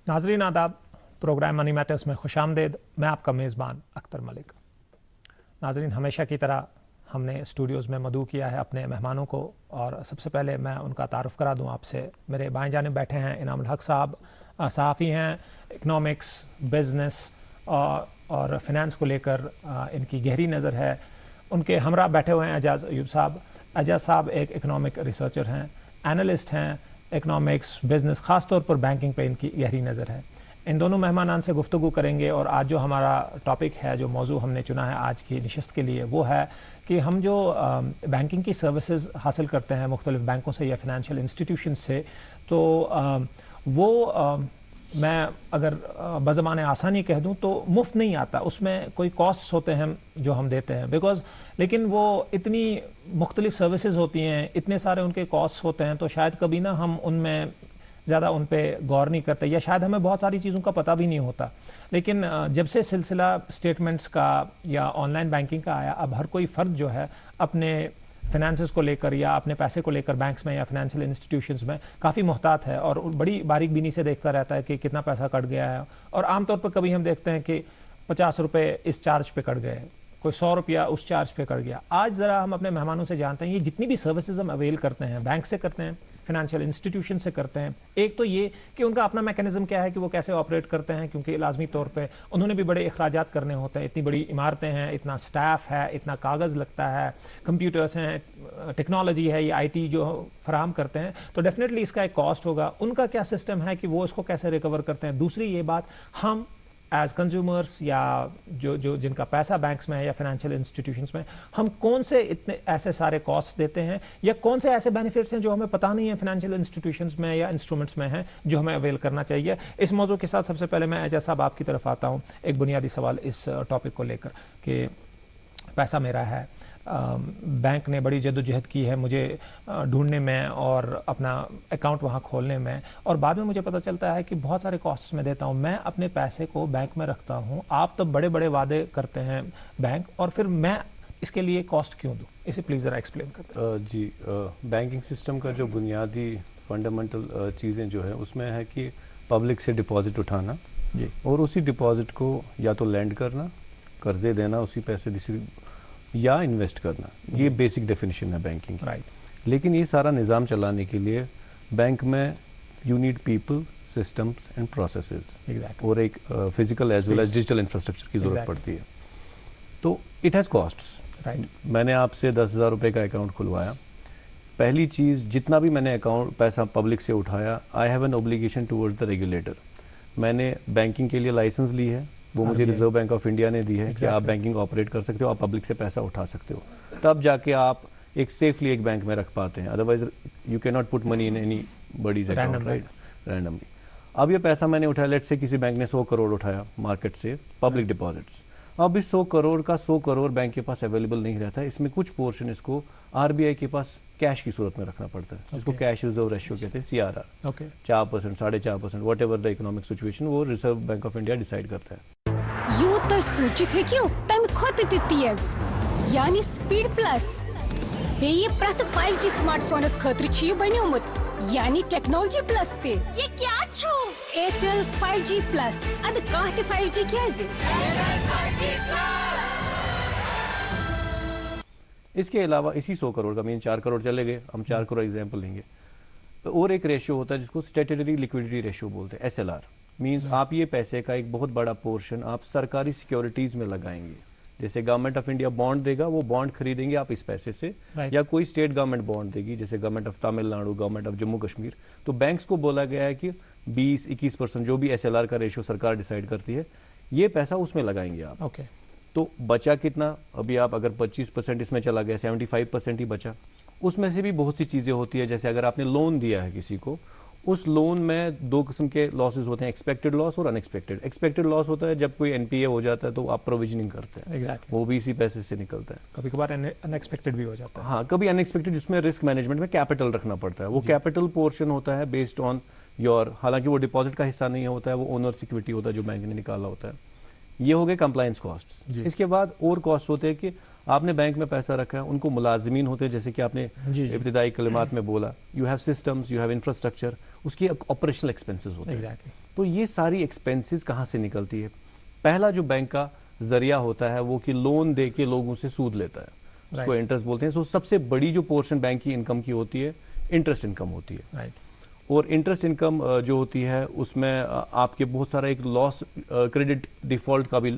नाजरीन आदाब, programme money matters में खुशामदेद। मैं आपका मेज़बान अख्तर मलिक। नाजरीन, हमेशा की तरह हमने स्टूडियोज़ में मदऊ किया है अपने मेहमानों को, और सबसे पहले मैं उनका तारुफ करा दूं आपसे। मेरे बाएं जानिब बैठे हैं इनामुल हक साहब, सहाफ़ी हैं, इकनॉमिक्स, बिजनेस और फिनेंस को लेकर इनकी गहरी नज़र है। उनके हमरा बैठे हुए हैं एजाज अयूब साहब। एजाज साहब एक इकनॉमिक रिसर्चर हैं, एनालिस्ट हैं, इकनॉमिक्स, बिजनेस, खास तौर पर बैंकिंग पे इनकी गहरी नज़र है। इन दोनों मेहमानान से गुफ्तगू करेंगे, और आज जो हमारा टॉपिक है, जो मौजू हमने चुना है आज की नशिस्त के लिए, वो है कि हम जो बैंकिंग की सर्विसेज हासिल करते हैं मुख्तलिफ बैंकों से या फिनेंशियल इंस्टीट्यूशन से, तो वो मैं अगर बज़माने आसानी कह दूं तो मुफ्त नहीं आता। उसमें कोई कॉस्ट्स होते हैं जो हम देते हैं, बिकॉज लेकिन वो इतनी मुख्तलिफ सर्विसेज होती हैं, इतने सारे उनके कॉस्ट्स होते हैं, तो शायद कभी ना हम उनमें ज़्यादा उन पर गौर नहीं करते, या शायद हमें बहुत सारी चीज़ों का पता भी नहीं होता। लेकिन जब से सिलसिला स्टेटमेंट्स का या ऑनलाइन बैंकिंग का आया, अब हर कोई फ़र्द जो है अपने फाइनेंसेस को लेकर या अपने पैसे को लेकर बैंक्स में या फाइनेंशियल इंस्टीट्यूशंस में काफ़ी मुहतात है, और बड़ी बारीक बीनी से देखता रहता है कि कितना पैसा कट गया है। और आमतौर पर कभी हम देखते हैं कि 50 रुपये इस चार्ज पे कट गए, कोई 100 रुपया उस चार्ज पे कट गया। आज ज़रा हम अपने मेहमानों से जानते हैं ये जितनी भी सर्विसेज हम अवेल करते हैं, बैंक से करते हैं, फाइनेंशियल इंस्टीट्यूशन से करते हैं, एक तो ये कि उनका अपना मैकेनिज्म क्या है कि वो कैसे ऑपरेट करते हैं, क्योंकि लाजमी तौर पे उन्होंने भी बड़े अखराजात करने होते हैं। इतनी बड़ी इमारतें हैं, इतना स्टाफ है, इतना कागज़ लगता है, कंप्यूटर्स हैं, टेक्नोलॉजी है, ये IT जो फराहम करते हैं, तो डेफिनेटली इसका एक कॉस्ट होगा। उनका क्या सिस्टम है कि वो इसको कैसे रिकवर करते हैं। दूसरी ये बात, हम एज कंज्यूमर्स या जो जिनका पैसा बैंक्स में है या फाइनेंशियल इंस्टीट्यूशंस में, हम कौन से इतने ऐसे सारे कॉस्ट देते हैं, या कौन से ऐसे बेनिफिट्स हैं जो हमें पता नहीं है फाइनेंशियल इंस्टीट्यूशंस में या इंस्ट्रूमेंट्स में हैं, जो हमें अवेल करना चाहिए। इस मौजू के साथ सबसे पहले मैं एजाज साहब आपकी तरफ आता हूं। एक बुनियादी सवाल इस टॉपिक को लेकर कि पैसा मेरा है, बैंक ने बड़ी जद्दोजहद की है मुझे ढूंढने में और अपना अकाउंट वहाँ खोलने में, और बाद में मुझे पता चलता है कि बहुत सारे कॉस्ट्स मैं देता हूँ। मैं अपने पैसे को बैंक में रखता हूँ, आप तो बड़े बड़े वादे करते हैं बैंक, और फिर मैं इसके लिए कॉस्ट क्यों दूँ? इसे प्लीज़ ज़रा एक्सप्लेन करते जी, बैंकिंग सिस्टम का जो बुनियादी फंडामेंटल चीज़ें जो है उसमें है कि पब्लिक से डिपॉजिट उठाना जी, और उसी डिपॉजिट को या तो लैंड करना, कर्जे देना, उसी पैसे या इन्वेस्ट करना। ये बेसिक डेफिनेशन है बैंकिंग की। राइट। लेकिन ये सारा निज़ाम चलाने के लिए बैंक में you need people, systems and processes, और एक physical as well as digital infrastructure की जरूरत पड़ती है। तो इट हैज़ कॉस्ट्स। राइट। मैंने आपसे 10,000 रुपये का अकाउंट खुलवाया। पहली चीज़, जितना भी मैंने अकाउंट पैसा पब्लिक से उठाया, I have an obligation towards the regulator. मैंने बैंकिंग के लिए लाइसेंस ली है, वो मुझे रिजर्व बैंक ऑफ इंडिया ने दी है कि आप बैंकिंग ऑपरेट कर सकते हो, आप पब्लिक से पैसा उठा सकते हो, तब जाके आप एक सेफली एक बैंक में रख पाते हैं। Otherwise you cannot put money in anybody's account, right, randomly. अब ये पैसा मैंने उठाया, लेट्स से किसी बैंक ने 100 करोड़ उठाया मार्केट से, पब्लिक डिपॉजिट्स। अब इस 100 करोड़ का 100 करोड़ बैंक के पास अवेलेबल नहीं रहता है, इसमें कुछ पोर्शन इसको RBI के पास कैश की सूरत में रखना पड़ता है, जिसको कैश रिजर्व रेशियो कहते हैं, CRR। 4%, 4.5%, whatever the economic situation, वो reserve bank of India decide करता है। यूं सूचित हेकियो तम खोत तेज यानी स्पीड प्लस बेये प्रत 5G स्मार्टफोनस खतर छ ये बन्योमुत यानी टेक्नोलॉजी प्लस ते। ये क्या छो? Airtel 5G plus. अद काह ते 5G क्या है? इसके अलावा इसी 100 करोड़ का मीन 4 करोड़ चले गए, हम 4 करोड़ एग्जाम्पल लेंगे, और एक रेशियो होता है जिसको स्टैट्यूटरी लिक्विडिटी रेशियो बोलते हैं, SLR। मीन्स आप ये पैसे का एक बहुत बड़ा पोर्शन आप सरकारी सिक्योरिटीज में लगाएंगे। जैसे गवर्नमेंट ऑफ इंडिया बॉन्ड देगा, वो बॉन्ड खरीदेंगे आप इस पैसे से, या कोई स्टेट गवर्नमेंट बॉन्ड देगी, जैसे government of Tamil Nadu, government of Jammu Kashmir. तो बैंक्स को बोला गया है कि 20-21% जो भी SLR का रेशियो सरकार डिसाइड करती है, ये पैसा उसमें लगाएंगे आप। तो बचा कितना? अभी आप अगर 25% इसमें चला गया, 75% ही बचा। उसमें से भी बहुत सी चीजें होती है, जैसे अगर आपने लोन दिया है किसी को, उस लोन में 2 किस्म के लॉसेस होते हैं, एक्सपेक्टेड लॉस और अनएक्सपेक्टेड। एक्सपेक्टेड लॉस होता है जब कोई NPA हो जाता है तो आप प्रोविजनिंग करते हैं, वो भी इसी पैसे से निकलता है। कभी कभार अनएक्सपेक्टेड भी हो जाता है। हाँ, कभी अनएक्सपेक्टेड, जिसमें रिस्क मैनेजमेंट में कैपिटल रखना पड़ता है। वो कैपिटल पोर्शन होता है बेस्ड ऑन योर, हालांकि वो डिपॉजिट का हिस्सा नहीं होता है, वो ओनर सिक्योरिटी होता है जो बैंक ने निकाला होता है। ये हो गए कंप्लायंस कॉस्ट। इसके बाद और कॉस्ट होते हैं कि आपने बैंक में पैसा रखा है, उनको मुलाजिमीन होते हैं, जैसे कि आपने इब्तिदाई कलिमात में बोला, you have systems, you have infrastructure, उसकी ऑपरेशनल एक्सपेंसेस होते हैं। तो ये सारी एक्सपेंसेस कहाँ से निकलती है? पहला जो बैंक का जरिया होता है वो कि लोन दे के लोगों से सूद लेता है, उसको इंटरेस्ट बोलते हैं। तो सबसे बड़ी जो पोर्शन बैंक की इनकम की होती है, इंटरेस्ट इनकम होती है। और इंटरेस्ट इनकम जो होती है उसमें आपके बहुत सारा एक लॉस, क्रेडिट डिफॉल्ट का भी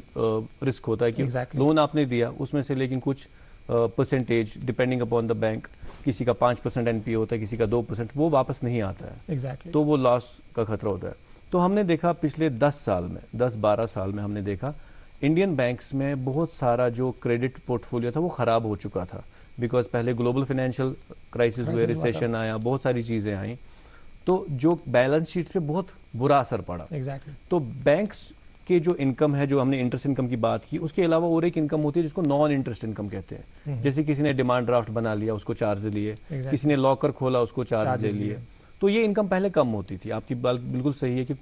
रिस्क होता है कि लोन आपने दिया उसमें से, लेकिन कुछ percentage depending upon the bank, किसी का 5% एनपीए होता है, किसी का 2%, वो वापस नहीं आता है। तो वो लॉस का खतरा होता है। तो हमने देखा पिछले 10-12 साल में हमने देखा इंडियन बैंक्स में बहुत सारा जो क्रेडिट पोर्टफोलियो था वो खराब हो चुका था, बिकॉज पहले ग्लोबल फाइनेंशियल क्राइसिस हुए, रिसेशन आया, बहुत सारी चीजें आई, तो जो बैलेंस शीट पे बहुत बुरा असर पड़ा। तो बैंक्स के जो इनकम है, जो हमने इंटरेस्ट इनकम की बात की, उसके अलावा और एक इनकम होती है जिसको नॉन इंटरेस्ट इनकम कहते हैं। जैसे किसी ने डिमांड ड्राफ्ट बना लिया, उसको चार्ज लिए, किसी ने लॉकर खोला, उसको चार्ज ले लिए। तो ये इनकम पहले कम होती थी। आपकी बात बिल्कुल सही है कि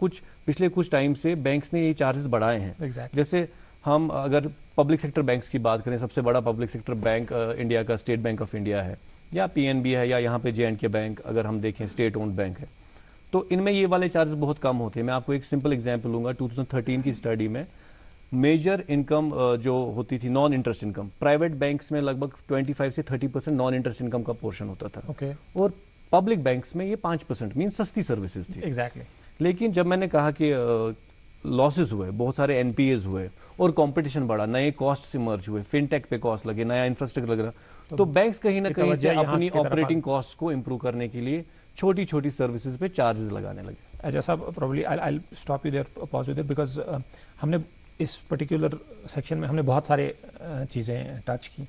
पिछले कुछ टाइम से बैंक्स ने ये चार्जेस बढ़ाए हैं। जैसे हम अगर पब्लिक सेक्टर बैंक्स की बात करें, सबसे बड़ा पब्लिक सेक्टर बैंक इंडिया का स्टेट बैंक ऑफ इंडिया है, या पीएनबी है, या यहाँ पे J&K बैंक अगर हम देखें स्टेट ओन्ड बैंक है, तो इनमें ये वाले चार्जेस बहुत कम होते हैं। मैं आपको एक सिंपल एग्जांपल लूंगा। 2013 की स्टडी में मेजर इनकम जो होती थी non interest income, private banks में लगभग 25 से 30% नॉन इंटरेस्ट इनकम का पोर्शन होता था। और पब्लिक बैंक्स में ये 5%, मीन सस्ती सर्विसेज थी। लेकिन जब मैंने कहा कि लॉसेस हुए, बहुत सारे एनपीएज हुए और कंपटीशन बढ़ा, नए कॉस्ट इमर्ज हुए, फिनटेक पे कॉस्ट लगे, नया इंफ्रास्ट्रक्चर लगा, तो बैंक्स कहीं ना कहीं से अपनी ऑपरेटिंग कॉस्ट को इंप्रूव करने के लिए छोटी छोटी सर्विसेज पे चार्जेस लगाने लगे। जैसा probably I stop you there, pause you there, because हमने इस पर्टिकुलर सेक्शन में हमने बहुत सारे चीज़ें टच की।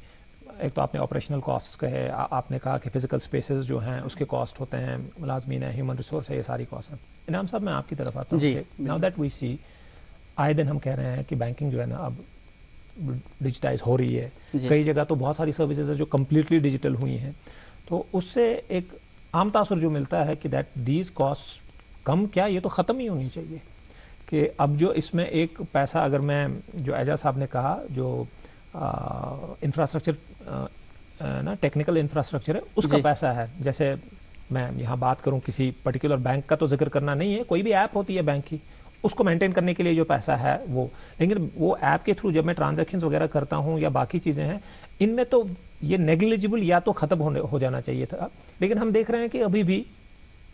एक तो आपने ऑपरेशनल कॉस्ट कहे, आपने कहा कि फिजिकल स्पेसेस जो हैं उसके कॉस्ट होते हैं, मुलाजमीन है, ह्यूमन रिसोर्स है, ये सारी कॉस्ट है। इनाम साहब, मैं आपकी तरफ आता हूँ। नाउ दैट वी सी, आए दिन हम कह रहे हैं कि बैंकिंग जो है ना अब डिजिटाइज हो रही है, कई जगह तो बहुत सारी सर्विसेज है जो कंप्लीटली डिजिटल हुई हैं, तो उससे एक आम तासुर जो मिलता है कि दैट दीज कॉस्ट कम क्या, ये तो ख़त्म ही होनी चाहिए। कि अब जो इसमें एक पैसा, अगर मैं जो एजाज साहब ने कहा, जो इंफ्रास्ट्रक्चर ना टेक्निकल इंफ्रास्ट्रक्चर है, उसका पैसा है। जैसे मैं यहाँ बात करूँ किसी पर्टिकुलर बैंक का तो जिक्र करना नहीं है, कोई भी ऐप होती है बैंक की, उसको मेंटेन करने के लिए जो पैसा है वो, लेकिन वो ऐप के थ्रू जब मैं ट्रांजैक्शंस वगैरह करता हूँ या बाकी चीज़ें हैं, इनमें तो ये नेग्लिजिबल या तो खत्म हो जाना चाहिए था। लेकिन हम देख रहे हैं कि अभी भी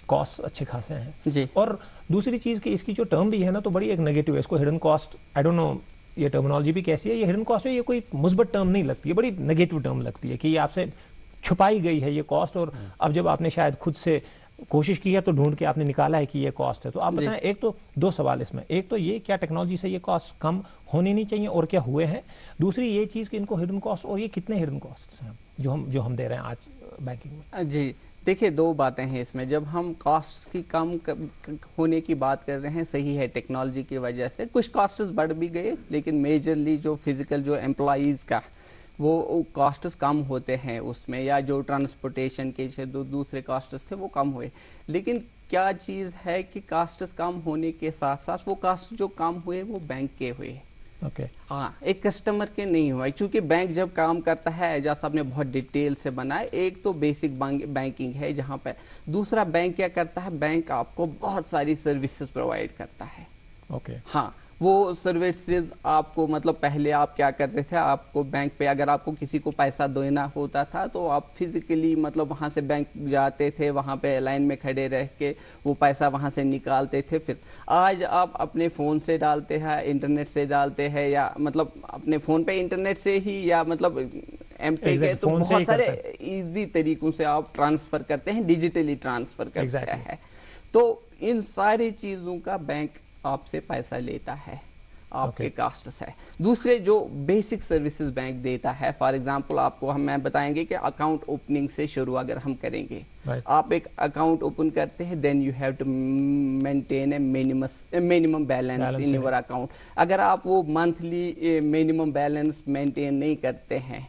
कॉस्ट अच्छे खासे हैं जी। और दूसरी चीज़ कि इसकी जो टर्म भी है ना, तो बड़ी एक नेगेटिव है। इसको hidden cost, I don't know ये टर्मिनोलॉजी भी कैसी है, ये हिडन कॉस्ट है, ये कोई मुस्बत टर्म नहीं लगती है, बड़ी नेगेटिव टर्म लगती है कि ये आपसे छुपाई गई है ये कॉस्ट, और अब जब आपने शायद खुद से कोशिश की है तो ढूंढ के आपने निकाला है कि ये कॉस्ट है। तो आप बताएं, एक तो दो सवाल इसमें, एक तो ये क्या टेक्नोलॉजी से ये कॉस्ट कम होनी नहीं चाहिए और क्या हुए हैं, दूसरी ये चीज़ कि इनको हिडन कॉस्ट, और ये कितने हिडन कॉस्ट हैं जो हम दे रहे हैं आज बैंकिंग में। जी देखिए, दो बातें हैं इसमें। जब हम कॉस्ट की कम होने की बात कर रहे हैं, सही है, टेक्नोलॉजी की वजह से कुछ कॉस्ट्स बढ़ भी गए, लेकिन मेजरली जो फिजिकल जो एम्प्लॉइज़ का वो कॉस्ट्स कम होते हैं उसमें, या जो ट्रांसपोर्टेशन के दूसरे कॉस्ट्स थे वो कम हुए। लेकिन क्या चीज़ है कि कॉस्ट्स कम होने के साथ साथ वो कॉस्ट जो कम हुए वो बैंक के हुए। हाँ, एक कस्टमर के नहीं हुआ, क्योंकि बैंक जब काम करता है, एजाज साहब ने बहुत डिटेल से बनाया, एक तो बेसिक बैंकिंग है जहाँ पे, दूसरा बैंक क्या करता है, बैंक आपको बहुत सारी सर्विसेज प्रोवाइड करता है। हाँ, वो सर्विसेज आपको, मतलब पहले आप क्या करते थे, आपको बैंक पे अगर आपको किसी को पैसा देना होता था तो आप फिजिकली मतलब वहाँ से बैंक जाते थे, वहाँ पे लाइन में खड़े रह के वो पैसा वहाँ से निकालते थे। फिर आज आप अपने फ़ोन से डालते हैं, इंटरनेट से डालते हैं, या मतलब अपने फ़ोन पे इंटरनेट से ही, या मतलब एमपे के, तो बहुत सारे ईजी तरीकों से आप ट्रांसफ़र करते हैं, डिजिटली ट्रांसफ़र करते हैं। तो इन सारी चीज़ों का बैंक आपसे पैसा लेता है, आपके कॉस्ट है। दूसरे जो बेसिक सर्विसेज बैंक देता है, फॉर एग्जांपल आपको मैं बताएंगे कि अकाउंट ओपनिंग से शुरू अगर हम करेंगे, आप एक अकाउंट ओपन करते हैं, then you have to maintain a minimum balance in your account. अगर आप वो मंथली मिनिमम बैलेंस मेंटेन नहीं करते हैं,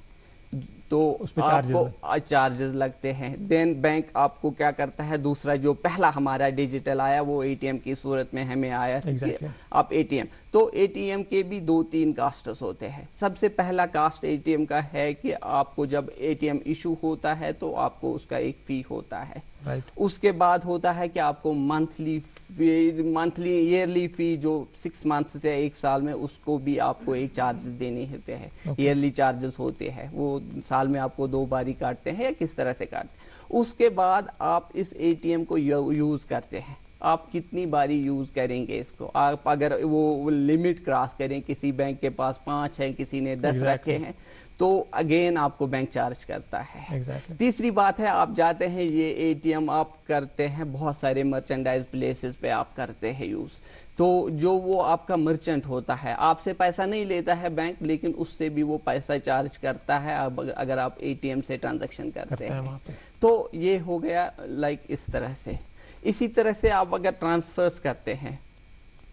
तो उस पे आपको चार्जेस लगते हैं। देन बैंक आपको क्या करता है, दूसरा जो पहला हमारा डिजिटल आया वो एटीएम की सूरत में हमें आया Exactly. आप एटीएम, तो एटीएम के भी 2-3 कास्ट्स होते हैं। सबसे पहला कास्ट एटीएम का है कि आपको जब एटीएम इशू होता है तो आपको उसका एक फी होता है। राइट। उसके बाद होता है कि आपको मंथली ईयरली फी जो 6 मंथ से 1 साल में, उसको भी आपको एक चार्जेस देने होते हैं। ईयरली चार्जेस होते हैं, वो साल में आपको 2 बारी काटते हैं या किस तरह से काटते हैं। उसके बाद आप इस एटीएम को यूज करते हैं, आप कितनी बारी यूज करेंगे इसको। आप अगर वो लिमिट क्रॉस करें, किसी बैंक के पास 5 है, किसी ने 10 रखे हैं, तो अगेन आपको बैंक चार्ज करता है। तीसरी बात है, आप जाते हैं ये एटीएम आप करते हैं बहुत सारे मर्चेंडाइज प्लेसेस पे आप करते हैं यूज, तो जो वो आपका मर्चेंट होता है आपसे पैसा नहीं लेता है बैंक, लेकिन उससे भी वो पैसा चार्ज करता है अगर आप एटीएम से ट्रांजैक्शन करते हैं। तो ये हो गया लाइक इस तरह से। इसी तरह से आप अगर ट्रांसफर्स करते हैं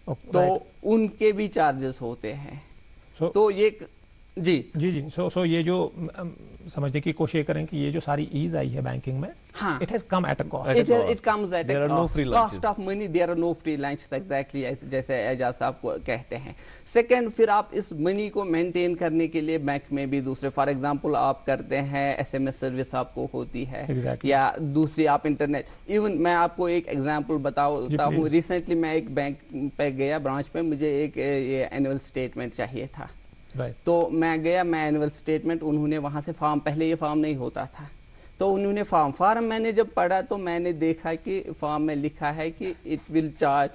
तो उनके भी चार्जेस होते हैं। तो ये जी जी जी सो ये जो समझने की कोशिश करें कि ये जो सारी ईज आई है बैंकिंग में, हाँ, it has come at a cost. It comes at a cost of money, there are no free lunch, exactly जैसे एजाज साहब को कहते हैं। सेकंड, फिर आप इस मनी को मेंटेन करने के लिए बैंक में भी दूसरे, फॉर एग्जांपल आप करते हैं एसएमएस सर्विस आपको होती है, या दूसरी आप इंटरनेट। इवन मैं आपको एक एग्जांपल बताता हूँ। रिसेंटली मैं एक बैंक पे गया, ब्रांच पे, मुझे एक एनुअल स्टेटमेंट चाहिए था। तो मैं गया, मैं एनुअल स्टेटमेंट, उन्होंने वहां से फॉर्म, पहले ये फॉर्म नहीं होता था, तो उन्होंने फॉर्म मैंने जब पढ़ा तो मैंने देखा कि फॉर्म में लिखा है कि इट विल चार्ज,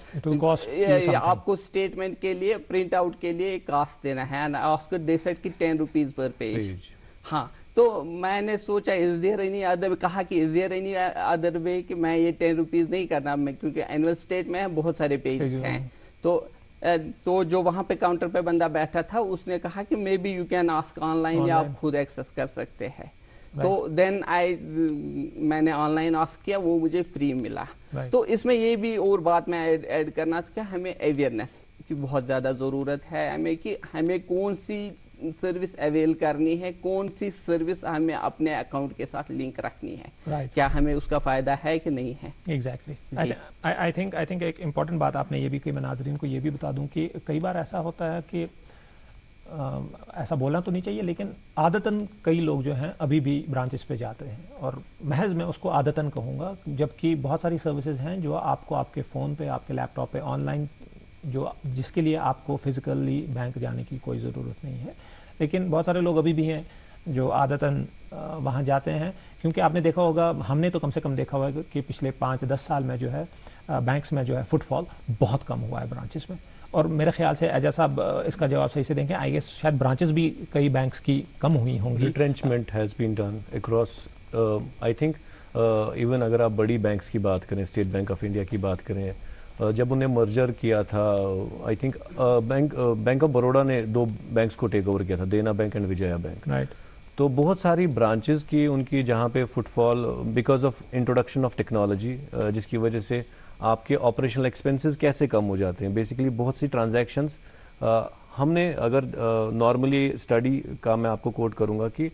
आपको स्टेटमेंट के लिए प्रिंट आउट के लिए एक कास्ट देना है, उसको दे सेड कि 10 रुपीज पर पेज। हाँ, तो मैंने सोचा इज देयर एनी अदर, कहा कि is there any other way कि मैं ये 10 रुपीज नहीं करना, मैं क्योंकि एनुअल स्टेट में बहुत सारे पेज हैं। तो जो वहां पे काउंटर पे बंदा बैठा था उसने कहा कि may be you can ask online, या आप खुद एक्सेस कर सकते हैं। तो देन मैंने ऑनलाइन आस्क किया, वो मुझे फ्री मिला। तो इसमें ये भी और बात मैं ऐड करना था, हमें अवेयरनेस की बहुत ज्यादा जरूरत है हमें, कि हमें कौन सी सर्विस अवेल करनी है, कौन सी सर्विस हमें अपने अकाउंट के साथ लिंक रखनी है, क्या हमें उसका फायदा है कि नहीं है। एग्जैक्टली। आई थिंक एक इम्पॉर्टेंट बात आपने ये भी कही, मैं नाज़रीन को ये भी बता दूं कि कई बार ऐसा होता है कि ऐसा बोलना तो नहीं चाहिए, लेकिन आदतन कई लोग जो हैं अभी भी ब्रांचेस पे जाते हैं, और महज मैं उसको आदतन कहूँगा, जबकि बहुत सारी सर्विसेज हैं जो आपको आपके फ़ोन पे, आपके लैपटॉप पे ऑनलाइन, जो जिसके लिए आपको फिजिकली बैंक जाने की कोई ज़रूरत नहीं है, लेकिन बहुत सारे लोग अभी भी हैं जो आदतन वहाँ जाते हैं। क्योंकि आपने देखा होगा, हमने तो कम से कम देखा होगा कि पिछले 5-10 साल में जो है बैंक्स में जो है फुटफॉल बहुत कम हुआ है ब्रांचेस में, और मेरे ख्याल से एजाज साहब इसका जवाब सही से देंगे। आई गेस शायद ब्रांचेस भी कई बैंक्स की कम हुई होंगी। Retrenchment has been done across, I think even अगर आप बड़ी बैंक्स की बात करें, स्टेट बैंक ऑफ इंडिया की बात करें, जब उन्हें मर्जर किया था, I think bank of Baroda ने 2 बैंक्स को टेक ओवर किया था, देना bank and Vijaya bank. Right. तो बहुत सारी ब्रांचेस की उनकी जहाँ पे footfall, because of introduction of technology, जिसकी वजह से आपके ऑपरेशनल एक्सपेंसेस कैसे कम हो जाते हैं। बेसिकली बहुत सी ट्रांजैक्शंस हमने, अगर नॉर्मली स्टडी का मैं आपको कोट करूंगा कि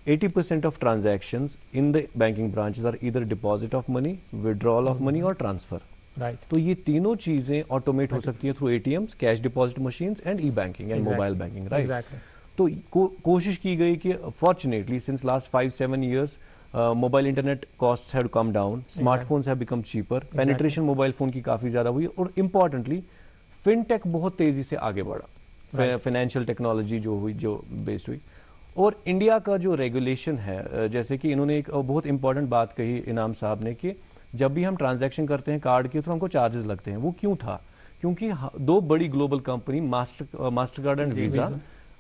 80% of transactions in the banking branches are either deposit of money, withdrawal of money और ट्रांसफर। राइट। तो ये तीनों चीजें ऑटोमेट हो सकती हैं through ATMs, cash deposit machines and e banking and mobile banking. Right. तो कोशिश की गई कि fortunately since last 5-7 years mobile internet costs have come down, smartphones have become cheaper, penetration mobile phone की काफी ज्यादा हुई, और इंपॉर्टेंटली फिनटेक बहुत तेजी से आगे बढ़ा, फाइनेंशियल टेक्नोलॉजी जो हुई, जो बेस्ड हुई। और इंडिया का जो रेगुलेशन है, जैसे कि इन्होंने एक बहुत इंपॉर्टेंट बात कही इनाम साहब ने, कि जब भी हम ट्रांजैक्शन करते हैं कार्ड के थ्रू हमको चार्जेस लगते हैं। वो क्यों था? क्योंकि 2 बड़ी global company master card and visa,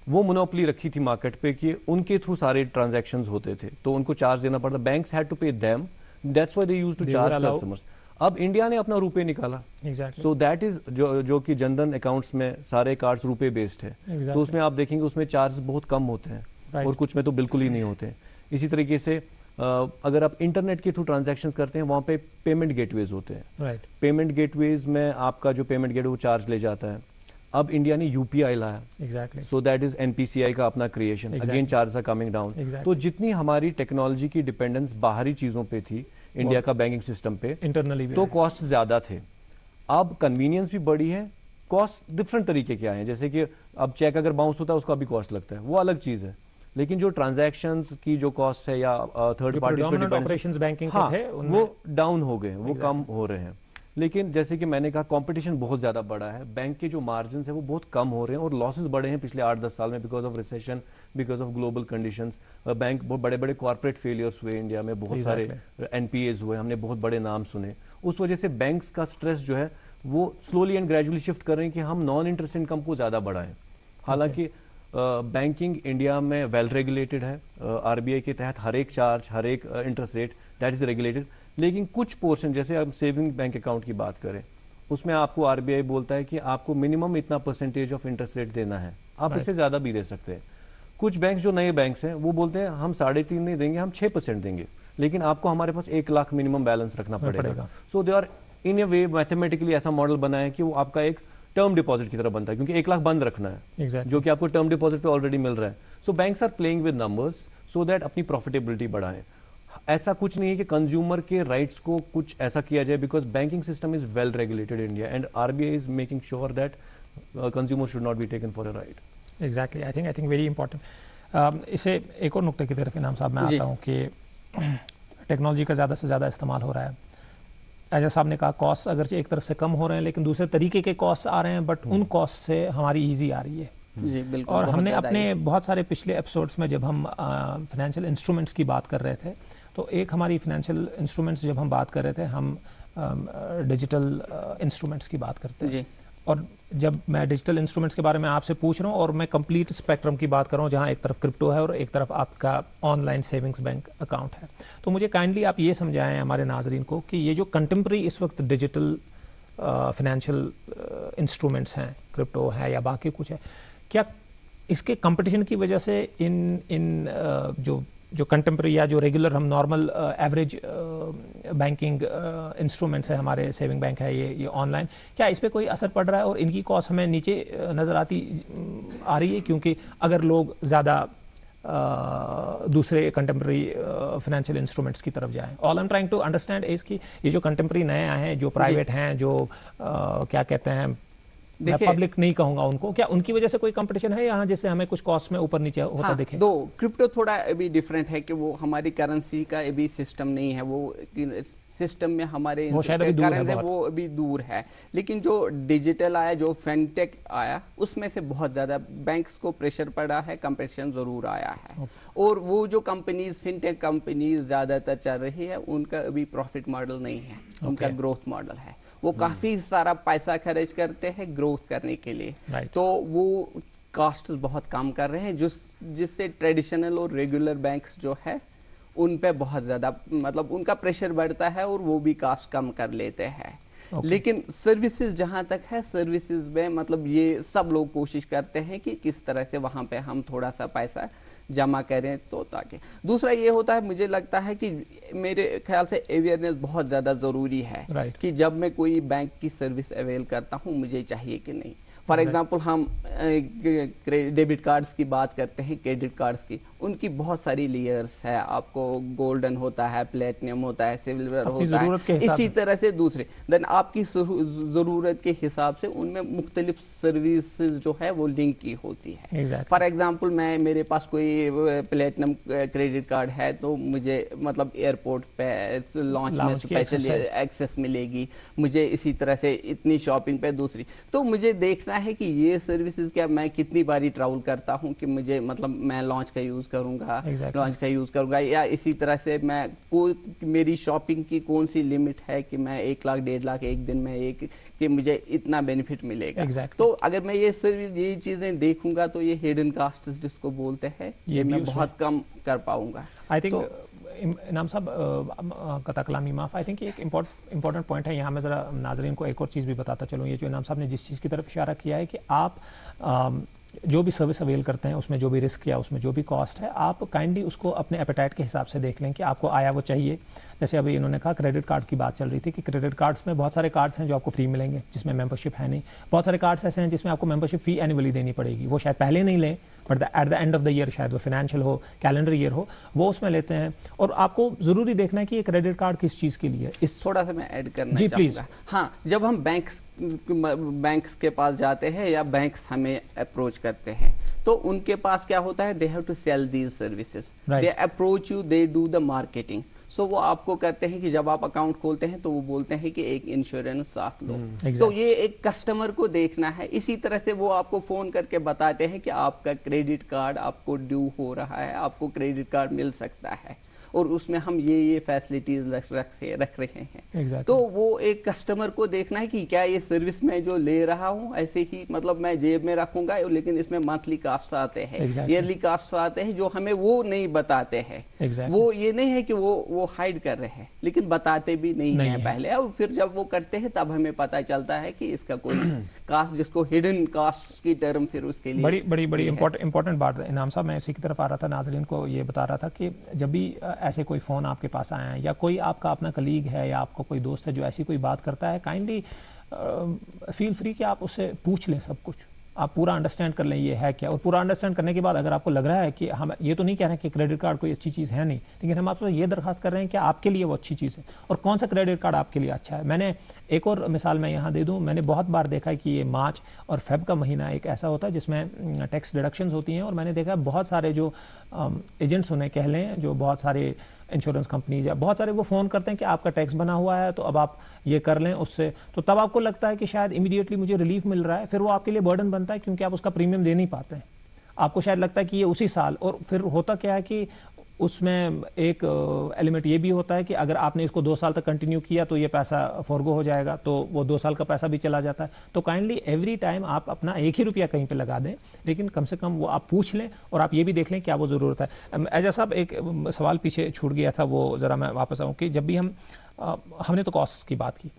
वो मोनोपोली रखी थी मार्केट पे कि उनके थ्रू सारे ट्रांजैक्शंस होते थे, तो उनको चार्ज देना पड़ता। Banks had to pay them, that's why they used to charge customers. अब इंडिया ने अपना रुपए निकाला, सो दैट इज जो कि जनधन अकाउंट्स में सारे कार्ड्स रुपए बेस्ड है, तो उसमें आप देखेंगे उसमें चार्ज बहुत कम होते हैं, और कुछ में तो बिल्कुल ही नहीं होते। इसी तरीके से अगर आप इंटरनेट के थ्रू ट्रांजैक्शंस करते हैं, वहां पे पेमेंट गेटवेज होते हैं। पेमेंट गेटवेज में आपका जो पेमेंट गेटवे वो चार्ज ले जाता है। अब इंडिया ने यूपीआई लाया, exactly, so that is NPCI का अपना creation, again charges are coming down. तो जितनी हमारी टेक्नोलॉजी की डिपेंडेंस बाहरी चीजों पे थी इंडिया का बैंकिंग सिस्टम पे, इंटरनली तो कॉस्ट ज्यादा थे। अब कन्वीनियंस भी बढ़ी है, कॉस्ट डिफरेंट तरीके के आए हैं, जैसे कि अब चेक अगर बाउंस होता है उसका भी कॉस्ट लगता है, वो अलग चीज है। लेकिन जो ट्रांजैक्शंस की जो कॉस्ट है या थर्ड पार्टी ऑपरेशंस बैंकिंग हाँ, थे वो डाउन हो गए, वो कम हो रहे हैं। लेकिन जैसे कि मैंने कहा कंपटीशन बहुत ज्यादा बढ़ा है, बैंक के जो मार्जिन है वो बहुत कम हो रहे हैं और लॉसेस बढ़े हैं पिछले 8-10 साल में because of recession, because of global conditions. Bank बहुत बड़े बड़े कॉर्पोरेट फेलियर्स हुए इंडिया में, बहुत सारे एनपीएज हुए, हमने बहुत बड़े नाम सुने। उस वजह से बैंक्स का स्ट्रेस जो है वो स्लोली एंड ग्रेजुअली शिफ्ट कर रहे हैं कि हम नॉन इंटरेस्ट इनकम को ज्यादा बढ़ाएं। हालांकि बैंकिंग इंडिया में वेल रेगुलेटेड है, आरबीआई के तहत हर एक चार्ज, हर एक interest rate that is regulated. लेकिन कुछ पोर्शन, जैसे हम सेविंग बैंक अकाउंट की बात करें, उसमें आपको आरबीआई बोलता है कि आपको मिनिमम इतना परसेंटेज ऑफ इंटरेस्ट रेट देना है, आप इससे ज्यादा भी दे सकते हैं। कुछ बैंक जो नए बैंक्स हैं वो बोलते हैं हम 3.5 नहीं देंगे, हम 6% देंगे, लेकिन आपको हमारे पास 1 लाख मिनिमम बैलेंस रखना पड़ेगा। So they are in a way mathematically ऐसा मॉडल बना है कि वो आपका एक टर्म डिपॉजिट की तरह बनता है, क्योंकि 1 लाख बंद रखना है, जो कि आपको टर्म डिपॉजिट पे ऑलरेडी मिल रहा है। So banks are playing with numbers so that अपनी प्रॉफिटेबिलिटी बढ़ाएं। ऐसा कुछ नहीं है कि कंज्यूमर के राइट्स को कुछ ऐसा किया जाए, because banking system is well regulated India and RBI is making sure that consumer should not be taken for a right. Exactly, I think very important. इसे एक और नुक्ते की तरफ इनाम साहब मैं आता हूँ कि टेक्नोलॉजी का ज़्यादा से ज़्यादा इस्तेमाल हो रहा है। एजा साहब ने कहा कॉस्ट अगर एक तरफ से कम हो रहे हैं लेकिन दूसरे तरीके के कॉस्ट आ रहे हैं, बट उन कॉस्ट से हमारी ईजी आ रही है। जी बिल्कुल। और हमने अपने बहुत सारे पिछले एपिसोड्स में जब हम फाइनेंशियल इंस्ट्रूमेंट्स की बात कर रहे थे, तो एक हमारी फाइनेंशियल इंस्ट्रूमेंट्स जब हम बात कर रहे थे, हम डिजिटल इंस्ट्रूमेंट्स की बात करते हैं। और जब मैं डिजिटल इंस्ट्रूमेंट्स के बारे में आपसे पूछ रहा हूँ, और मैं कंप्लीट स्पेक्ट्रम की बात कर रहा हूँ, जहाँ एक तरफ क्रिप्टो है और एक तरफ आपका ऑनलाइन सेविंग्स बैंक अकाउंट है, तो मुझे काइंडली आप ये समझाएं हमारे नाजरीन को कि ये जो कंटेम्प्रेरी इस वक्त डिजिटल फाइनेंशियल इंस्ट्रूमेंट्स हैं, क्रिप्टो है या बाकी कुछ है, क्या इसके कंपटीशन की वजह से इन जो कंटेम्प्रेरी या जो रेगुलर हम नॉर्मल एवरेज बैंकिंग इंस्ट्रूमेंट्स है, हमारे सेविंग बैंक है, ये ऑनलाइन, क्या इस पे कोई असर पड़ रहा है और इनकी कॉस्ट हमें नीचे नजर आ रही है? क्योंकि अगर लोग ज़्यादा दूसरे कंटेम्प्रेरी फाइनेंशियल इंस्ट्रूमेंट्स की तरफ जाएं, all I am trying to understand is कि ये जो कंटेम्प्रेरी नए आए हैं, जो प्राइवेट हैं, जो क्या कहते हैं, मैं पब्लिक नहीं कहूंगा उनको, क्या उनकी वजह से कोई कंपटीशन है यहाँ जिससे हमें कुछ कॉस्ट में ऊपर नीचे होता दिखे? दो क्रिप्टो थोड़ा अभी डिफरेंट है कि वो हमारी करेंसी का अभी सिस्टम नहीं है, वो सिस्टम में हमारे करेंट है वो अभी दूर है। लेकिन जो डिजिटल आया, जो फिनटेक आया, उसमें से बहुत ज्यादा बैंक्स को प्रेशर पड़ा है, कंपटीशन जरूर आया है। और वो जो कंपनीज, फिनटेक कंपनीज ज्यादातर चल रही है, उनका अभी प्रॉफिट मॉडल नहीं है, उनका ग्रोथ मॉडल है। वो काफी सारा पैसा खर्च करते हैं ग्रोथ करने के लिए, तो वो कॉस्ट बहुत कम कर रहे हैं, जिससे ट्रेडिशनल और रेगुलर बैंक्स जो है उन पे बहुत ज्यादा मतलब उनका प्रेशर बढ़ता है और वो भी कॉस्ट कम कर लेते हैं। लेकिन सर्विसेज जहां तक है, सर्विसेज में मतलब ये सब लोग कोशिश करते हैं कि किस तरह से वहां पे हम थोड़ा सा पैसा जमा करें, तो ताकि दूसरा ये होता है, मुझे लगता है कि मेरे ख्याल से अवेयरनेस बहुत ज्यादा जरूरी है कि जब मैं कोई बैंक की सर्विस अवेल करता हूं, मुझे चाहिए कि नहीं। फॉर एग्जाम्पल हम डेबिट कार्ड्स की बात करते हैं, क्रेडिट कार्ड्स की, उनकी बहुत सारी लेयर्स है, आपको गोल्डन होता है, प्लेटिनम होता है, सिल्वर होता है, इसी तरह से दूसरे, देन आपकी जरूरत के हिसाब से उनमें मुख्तलिफ सर्विसेज जो है वो लिंक की होती है। फॉर एग्जाम्पल मेरे पास कोई प्लेटिनम क्रेडिट कार्ड है, तो मुझे मतलब एयरपोर्ट पे लॉन्च में स्पेशल एक्सेस मिलेगी, मुझे इसी तरह से इतनी शॉपिंग पे दूसरी, तो मुझे देखना है कि ये सर्विसेज क्या मैं कितनी बारी ट्रैवल करता हूं कि मुझे मतलब मैं लॉन्च का यूज करूंगा, लॉन्च का यूज करूंगा, या इसी तरह से मैं मेरी शॉपिंग की कौन सी लिमिट है कि मैं 1 लाख 1.5 लाख एक दिन में कि मुझे इतना बेनिफिट मिलेगा। तो अगर मैं ये सर्विस, ये चीजें देखूंगा, तो ये हिडन कॉस्ट जिसको बोलते हैं, ये मैं बहुत कम कर पाऊंगा। आई थिंक इनाम साहब कता कलामी माफ, आई थिंक एक इम्पॉर्टेंट पॉइंट है यहाँ, मैं जरा नाजरीन को एक और चीज़ भी बताता चलूँ। ये जो इनाम साहब ने जिस चीज़ की तरफ इशारा किया है कि आप जो भी सर्विस अवेल करते हैं उसमें जो भी रिस्क या उसमें जो भी कॉस्ट है, आप काइंडली उसको अपने एपेटाइट के हिसाब से देख लें कि आपको आया वो चाहिए। जैसे अभी इन्होंने कहा क्रेडिट कार्ड की बात चल रही थी कि क्रेडिट कार्ड्स में बहुत सारे कार्ड्स हैं जो आपको फ्री मिलेंगे जिसमें मेंबरशिप है नहीं, बहुत सारे कार्ड्स ऐसे हैं जिसमें आपको मेंबरशिप फी एनुअली देनी पड़ेगी, वो शायद पहले नहीं लें but at the end of the year, शायद वो फाइनेंशियल हो, कैलेंडर ईयर हो, वो उसमें लेते हैं। और आपको जरूरी देखना है कि ये क्रेडिट कार्ड किस चीज के लिए। इस थोड़ा सा मैं ऐड करना जी चाहूंगा। हाँ, जब हम बैंक्स के पास जाते हैं या बैंक्स हमें अप्रोच करते हैं तो उनके पास क्या होता है, they have to sell these services, they approach you, they do the marketing. So वो आपको कहते हैं कि जब आप अकाउंट खोलते हैं तो वो बोलते हैं कि एक इंश्योरेंस साथ लो। तो ये एक कस्टमर को देखना है। इसी तरह से वो आपको फोन करके बताते हैं कि आपका क्रेडिट कार्ड आपको ड्यू हो रहा है, आपको क्रेडिट कार्ड मिल सकता है और उसमें हम ये फैसिलिटीज रख रहे हैं। तो वो एक कस्टमर को देखना है कि क्या ये सर्विस मैं जो ले रहा हूं ऐसे ही मतलब मैं जेब में रखूंगा, लेकिन इसमें मंथली कास्ट आते हैं, ईयरली कास्ट आते हैं जो हमें वो नहीं बताते हैं। वो ये नहीं है कि वो हाइड कर रहे हैं, लेकिन बताते भी नहीं है पहले, और फिर जब वो करते हैं तब हमें पता चलता है कि इसका कोई कास्ट, जिसको हिडन कास्ट की टर्म फिर उसके लिए बड़ी इंपॉर्टेंट बात है। इनाम साहब, मैं इसी की तरफ आ रहा था, नाज़रीन को ये बता रहा था कि जब भी ऐसे कोई फोन आपके पास आया है या कोई आपका अपना कलीग है या आपका कोई दोस्त है जो ऐसी कोई बात करता है, काइंडली फील फ्री कि आप उससे पूछ लें सब कुछ, आप पूरा अंडरस्टैंड कर लें ये है क्या। और पूरा अंडरस्टैंड करने के बाद अगर आपको लग रहा है कि हम ये तो नहीं कह रहे हैं कि क्रेडिट कार्ड कोई अच्छी चीज़ है नहीं, लेकिन हम आपसे ये दरखास्त कर रहे हैं कि आपके लिए वो अच्छी चीज़ है और कौन सा क्रेडिट कार्ड आपके लिए अच्छा है। मैंने एक और मिसाल मैं यहाँ दे दूँ, मैंने बहुत बार देखा है कि ये मार्च और फेब का महीना एक ऐसा होता है जिसमें टैक्स डिडक्शंस होती हैं, और मैंने देखा बहुत सारे जो एजेंट्स उन्हें कह लें, जो बहुत सारे इंश्योरेंस कंपनीज या बहुत सारे वो फोन करते हैं कि आपका टैक्स बना हुआ है तो अब आप ये कर लें उससे, तो तब आपको लगता है कि शायद इमीडिएटली मुझे रिलीफ मिल रहा है, फिर वो आपके लिए बर्डन बनता है क्योंकि आप उसका प्रीमियम दे नहीं पाते हैं। आपको शायद लगता है कि ये उसी साल, और फिर होता क्या है कि उसमें एक एलिमेंट ये भी होता है कि अगर आपने इसको 2 साल तक कंटिन्यू किया तो ये पैसा फॉरगो हो जाएगा, तो वो 2 साल का पैसा भी चला जाता है। तो काइंडली एवरी टाइम आप अपना 1 ही रुपया कहीं पे लगा दें, लेकिन कम से कम वो आप पूछ लें और आप ये भी देख लें क्या वो ज़रूरत है। एजा साहब, एक सवाल पीछे छूट गया था, वो ज़रा मैं वापस आऊँ कि जब भी हमने तो कॉस्ट की बात की,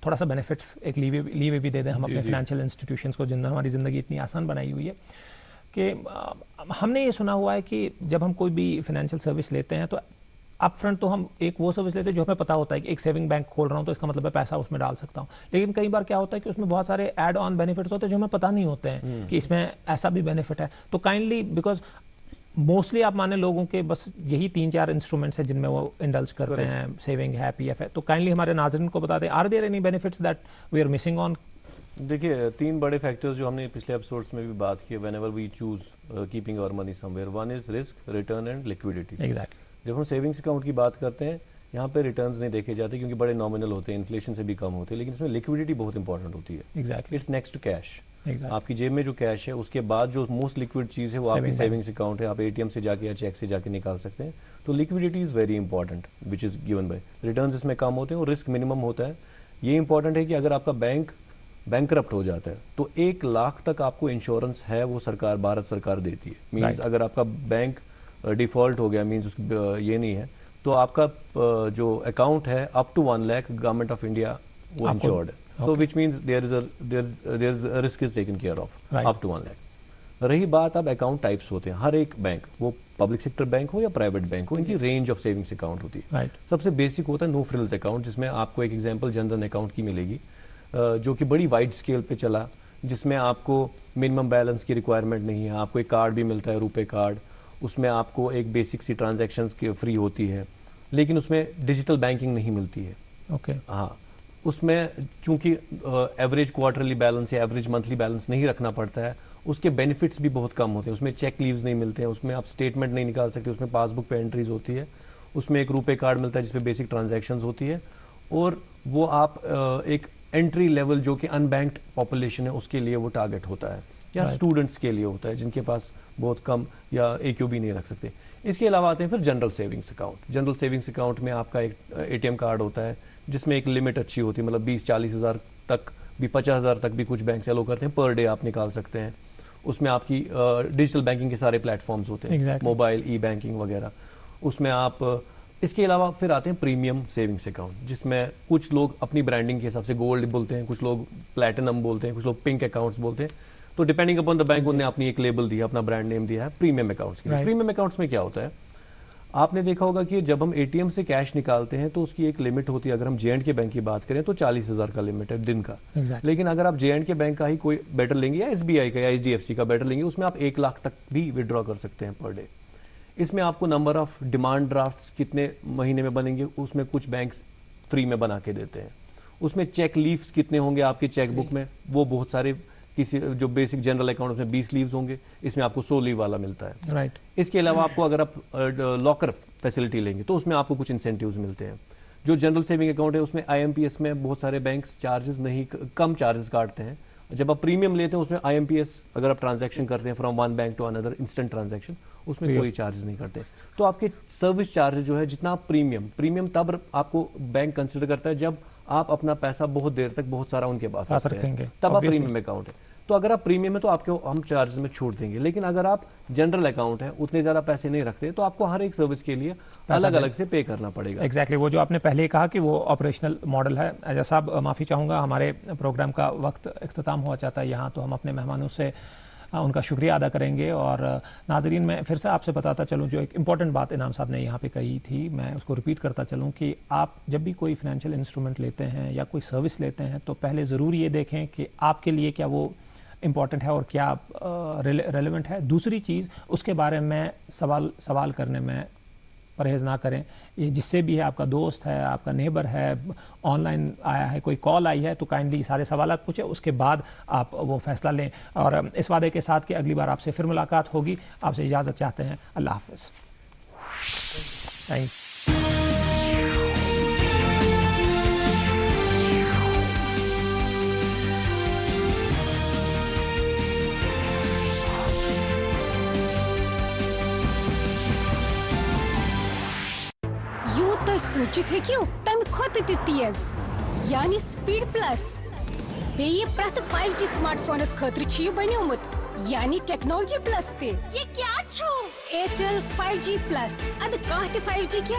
थोड़ा सा बेनिफिट्स एक लीवे भी दे दें हम अपने फाइनेंशियल इंस्टीट्यूशंस को, जिन्होंने हमारी ज़िंदगी इतनी आसान बनाई हुई है। कि हमने ये सुना हुआ है कि जब हम कोई भी फाइनेंशियल सर्विस लेते हैं तो अप फ्रंट तो हम एक वो सर्विस लेते हैं जो हमें पता होता है कि एक सेविंग बैंक खोल रहा हूं तो इसका मतलब है पैसा उसमें डाल सकता हूं, लेकिन कई बार क्या होता है कि उसमें बहुत सारे एड ऑन बेनिफिट्स होते हैं जो हमें पता नहीं होते हैं कि इसमें ऐसा भी बेनिफिट है। तो काइंडली, बिकॉज मोस्टली आप माने लोगों के बस यही 3-4 इंस्ट्रूमेंट्स हैं जिनमें वो इंडल्ज करते हैं, सेविंग है, पीएफ है, तो काइंडली हमारे नाज़रीन को बता दें, are there any benefits that we are missing on? देखिए, 3 बड़े फैक्टर्स जो हमने पिछले एपिसोड्स में भी बात की, whenever we choose keeping our money somewhere, one is risk, return and liquidity. Exactly. जब हम सेविंग्स अकाउंट की बात करते हैं, यहाँ पे रिटर्न्स नहीं देखे जाते क्योंकि बड़े नॉमिनल होते हैं, इन्फ्लेशन से भी कम होते हैं, लेकिन इसमें लिक्विडिटी बहुत इंपॉर्टेंट होती है। Exactly. It's next to cash. Exactly. आपकी जेब में जो कैश है उसके बाद जो मोस्ट लिक्विड चीज है वो आपकी सेविंग्स अकाउंट है, आप एटीएम से जाके या चेक से जाके निकाल सकते हैं। तो liquidity is very important which is given by, returns इसमें कम होते हैं और रिस्क मिनिमम होता है। ये इंपॉर्टेंट है कि अगर आपका बैंक बैंकरप्ट हो जाता है तो 1 लाख तक आपको इंश्योरेंस है वो सरकार, भारत सरकार देती है। मीन्स अगर आपका बैंक डिफॉल्ट हो गया, मीन्स ये नहीं है, तो आपका जो अकाउंट है up to 1 lakh government of India वो इंश्योर्ड है। So which means there is a risk is taken care of up to 1 lakh। रही बात अब अकाउंट टाइप्स होते हैं, हर एक बैंक, वो पब्लिक सेक्टर बैंक हो या प्राइवेट बैंक हो, इनकी रेंज ऑफ सेविंग्स अकाउंट होती है। सबसे बेसिक होता है नो फ्रिल्स अकाउंट, जिसमें आपको एक एग्जांपल जनरल अकाउंट की मिलेगी, जो कि बड़ी वाइड स्केल पे चला, जिसमें आपको मिनिमम बैलेंस की रिक्वायरमेंट नहीं है, आपको एक कार्ड भी मिलता है, रुपए कार्ड, उसमें आपको एक बेसिक सी ट्रांजेक्शन्स की फ्री होती है, लेकिन उसमें डिजिटल बैंकिंग नहीं मिलती है। ओके। हाँ, उसमें चूंकि एवरेज क्वार्टरली बैलेंस या एवरेज मंथली बैलेंस नहीं रखना पड़ता है, उसके बेनिफिट्स भी बहुत कम होते हैं। उसमें चेक लीव्स नहीं मिलते हैं, उसमें आप स्टेटमेंट नहीं निकाल सकते, उसमें पासबुक पे एंट्रीज होती है, उसमें एक रुपए कार्ड मिलता है जिसपे बेसिक ट्रांजैक्शंस होती है, और वो आप एक एंट्री लेवल जो कि अनबैंक्ड पॉपुलेशन है उसके लिए वो टारगेट होता है, या स्टूडेंट्स के लिए होता है जिनके पास बहुत कम या AQ भी नहीं रख सकते। इसके अलावा आते हैं फिर general savings account. General savings account में आपका एक ATM कार्ड होता है जिसमें एक लिमिट अच्छी होती है, मतलब 20-40 हज़ार तक भी, 50 हज़ार तक भी कुछ बैंक एलो करते हैं, पर डे आप निकाल सकते हैं। उसमें आपकी डिजिटल बैंकिंग के सारे प्लेटफॉर्म्स होते हैं, मोबाइल, ई-बैंकिंग वगैरह, उसमें आप इसके अलावा फिर आते हैं प्रीमियम सेविंग्स अकाउंट, जिसमें कुछ लोग अपनी ब्रांडिंग के हिसाब से गोल्ड बोलते हैं, कुछ लोग प्लैटिनम बोलते हैं, कुछ लोग पिंक अकाउंट्स बोलते हैं। तो डिपेंडिंग अपॉन द बैंक उन्होंने अपनी एक लेबल दिया, अपना ब्रांड नेम दिया है प्रीमियम अकाउंट्स के लिए। प्रीमियम अकाउंट्स में क्या होता है, आपने देखा होगा कि जब हम एटीएम से कैश निकालते हैं तो उसकी एक लिमिट होती है। अगर हम J&K बैंक की बात करें तो 40,000 का लिमिट है दिन का। लेकिन अगर आप J&K बैंक का ही कोई बेटर लेंगे या SBI का या HDFC का बेटर लेंगे, उसमें आप 1 लाख तक भी विड्रॉ कर सकते हैं पर डे। इसमें आपको नंबर ऑफ डिमांड ड्राफ्ट्स कितने महीने में बनेंगे, उसमें कुछ बैंक्स फ्री में बना के देते हैं। उसमें चेक लीव्स कितने होंगे आपके चेकबुक में, वो बहुत सारे, किसी जो बेसिक जनरल अकाउंट में 20 लीव्स होंगे, इसमें आपको 100 लीव वाला मिलता है। राइट। इसके अलावा आपको अगर आप लॉकर फैसिलिटी लेंगे तो उसमें आपको कुछ इंसेंटिव्स मिलते हैं। जो जनरल सेविंग अकाउंट है उसमें IMPS में बहुत सारे बैंक्स चार्जेस नहीं, कम चार्जेस काटते हैं। जब आप प्रीमियम लेते हैं उसमें IMPS अगर आप ट्रांजैक्शन करते हैं from one bank to another instant transaction, उसमें कोई चार्जेस नहीं करते। तो आपके सर्विस चार्ज जो है, जितना आप प्रीमियम तब आपको बैंक कंसिडर करता है जब आप अपना पैसा बहुत देर तक बहुत सारा उनके पास रखेंगे, तब आप प्रीमियम अकाउंट है। तो अगर आप प्रीमियम है तो आपको हम चार्जेस में छूट देंगे। लेकिन अगर आप जनरल अकाउंट है, उतने ज्यादा पैसे नहीं रखते, तो आपको हर एक सर्विस के लिए अलग अलग से पे करना पड़ेगा। एग्जैक्टली वो जो आपने पहले ही कहा कि वो ऑपरेशनल मॉडल है। एजाज साहब, माफी चाहूंगा, हमारे प्रोग्राम का वक्त इख्तिताम हुआ चाहता है यहाँ, तो हम अपने मेहमानों से उनका शुक्रिया अदा करेंगे। और नाजरीन, मैं फिर से आपसे बताता चलूं, जो एक इंपॉर्टेंट बात इनाम साहब ने यहाँ पे कही थी, मैं उसको रिपीट करता चलूं कि आप जब भी कोई फाइनेंशियल इंस्ट्रूमेंट लेते हैं या कोई सर्विस लेते हैं तो पहले ज़रूर ये देखें कि आपके लिए क्या वो इंपॉर्टेंट है और क्या रेलेवेंट है। दूसरी चीज़, उसके बारे में सवाल करने में परहेज ना करें। ये जिससे भी है, आपका दोस्त है, आपका नेबर है, ऑनलाइन आया है, कोई कॉल आई है, तो काइंडली सारे सवाल पूछे, उसके बाद आप वो फैसला लें। और इस वादे के साथ कि अगली बार आपसे फिर मुलाकात होगी, आपसे इजाज़त चाहते हैं। अल्लाह हाफ़िज़। थैंक सोचित हेकियो तम खोत तेज यानी स्पीड प्लस बेये प्रत 5G स्मार्टफोनस खतर छियो बन्योमुत यानी टेक्नोलॉजी प्लस ते। ये क्या छो? Airtel 5G plus. अद काह ते 5G क्या